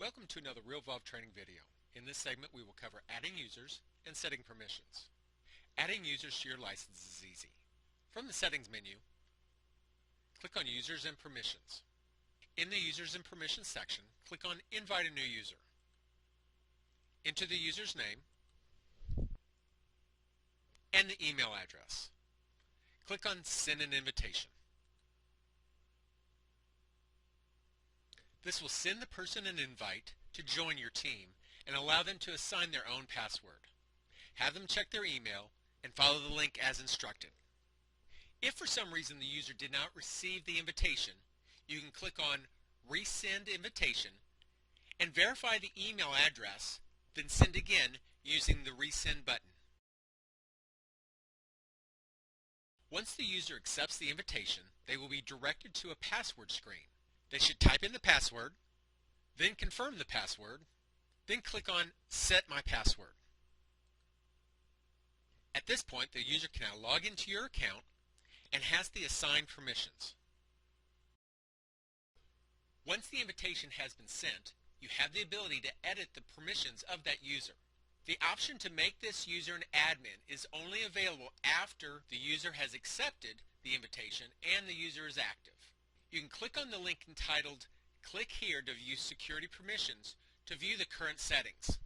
Welcome to another Realvolve training video. In this segment we will cover adding users and setting permissions. Adding users to your license is easy. From the settings menu, click on Users and Permissions. In the Users and Permissions section, click on Invite a new user. Enter the user's name and the email address. Click on Send an Invitation. This will send the person an invite to join your team and allow them to assign their own password. Have them check their email and follow the link as instructed. If for some reason the user did not receive the invitation, you can click on Resend Invitation and verify the email address, then send again using the Resend button. Once the user accepts the invitation, they will be directed to a password screen. They should type in the password, then confirm the password, then click on Set My Password. At this point, the user can now log into your account and has the assigned permissions. Once the invitation has been sent, you have the ability to edit the permissions of that user. The option to make this user an admin is only available after the user has accepted the invitation and the user is active. You can click on the link entitled Click Here to view security permissions to view the current settings.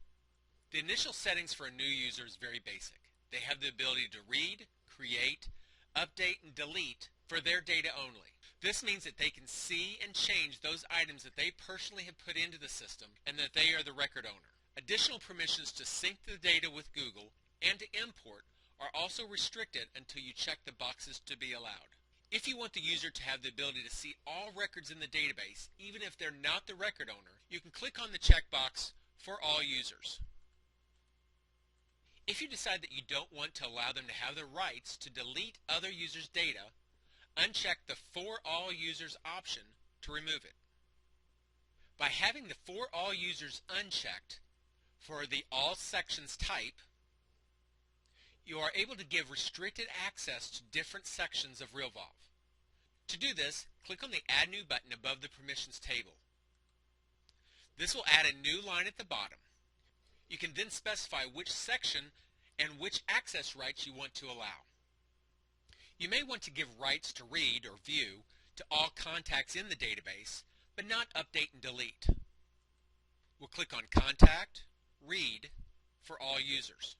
The initial settings for a new user is very basic. They have the ability to read, create, update, and delete for their data only. This means that they can see and change those items that they personally have put into the system and that they are the record owner. Additional permissions to sync the data with Google and to import are also restricted until you check the boxes to be allowed. If you want the user to have the ability to see all records in the database, even if they're not the record owner, you can click on the checkbox for all users. If you decide that you don't want to allow them to have the rights to delete other users' data, uncheck the For All Users option to remove it. By having the For All Users unchecked for the All Sections type, you are able to give restricted access to different sections of Realvolve. To do this, click on the Add New button above the Permissions table. This will add a new line at the bottom. You can then specify which section and which access rights you want to allow. You may want to give rights to read or view to all contacts in the database, but not update and delete. We'll click on Contact, Read for all users.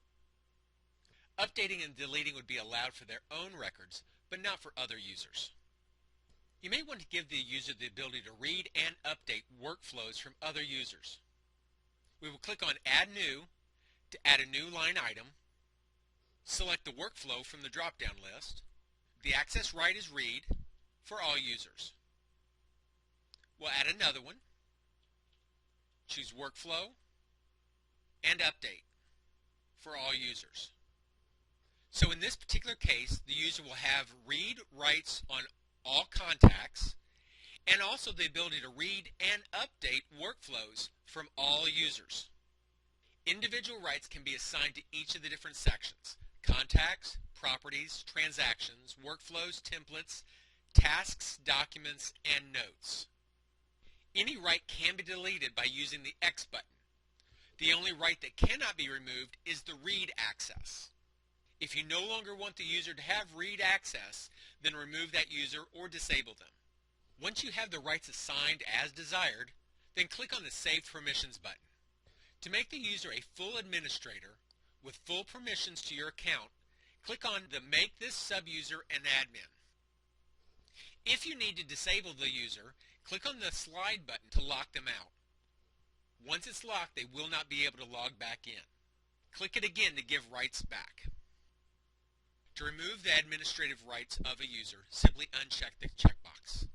Updating and deleting would be allowed for their own records, but not for other users. You may want to give the user the ability to read and update workflows from other users. We will click on Add New to add a new line item. Select the workflow from the drop-down list. The access right is Read for all users. We'll add another one. Choose Workflow and Update for all users. So in this particular case, the user will have read rights on all contacts and also the ability to read and update workflows from all users. Individual rights can be assigned to each of the different sections: contacts, properties, transactions, workflows, templates, tasks, documents, and notes. Any right can be deleted by using the X button. The only right that cannot be removed is the read access. If you no longer want the user to have read access, then remove that user or disable them. Once you have the rights assigned as desired, then click on the Save Permissions button. To make the user a full administrator with full permissions to your account, click on the Make This Subuser an Admin. If you need to disable the user, click on the Slide button to lock them out. Once it's locked, they will not be able to log back in. Click it again to give rights back. To remove the administrative rights of a user, simply uncheck the checkbox.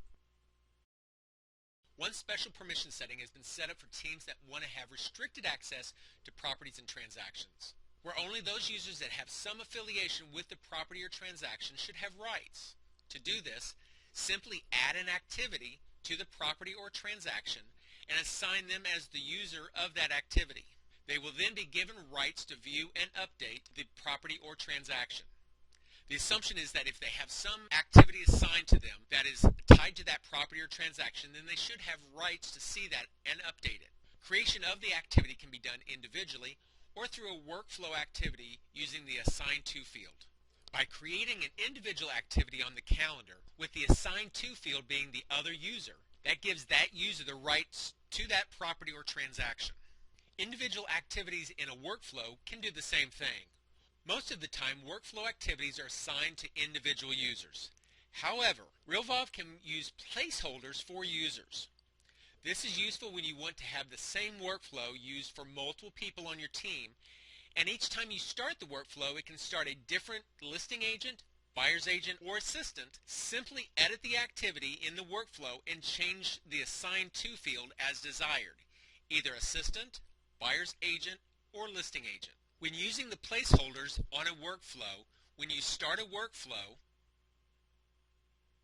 One special permission setting has been set up for teams that want to have restricted access to properties and transactions, where only those users that have some affiliation with the property or transaction should have rights. To do this, simply add an activity to the property or transaction and assign them as the user of that activity. They will then be given rights to view and update the property or transaction. The assumption is that if they have some activity assigned to them that is tied to that property or transaction, then they should have rights to see that and update it. creation of the activity can be done individually or through a workflow activity using the Assign To field. By creating an individual activity on the calendar with the Assign To field being the other user, that gives that user the rights to that property or transaction. Individual activities in a workflow can do the same thing. Most of the time, workflow activities are assigned to individual users. However, Realvolve can use placeholders for users. This is useful when you want to have the same workflow used for multiple people on your team, and each time you start the workflow, it can start a different listing agent, buyer's agent, or assistant. Simply edit the activity in the workflow and change the Assign To field as desired, either assistant, buyer's agent, or listing agent. When using the placeholders on a workflow, when you start a workflow,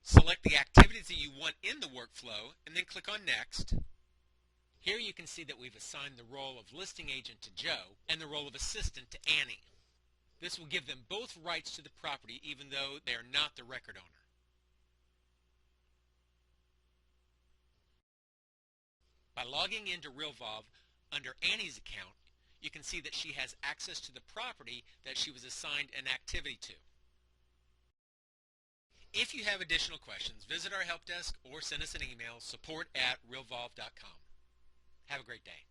select the activities that you want in the workflow and then click on Next. Here you can see that we've assigned the role of listing agent to Joe and the role of assistant to Annie. This will give them both rights to the property even though they are not the record owner. By logging into Realvolve under Annie's account, you can see that she has access to the property that she was assigned an activity to. If you have additional questions, visit our help desk or send us an email, support@realvolve.com. Have a great day.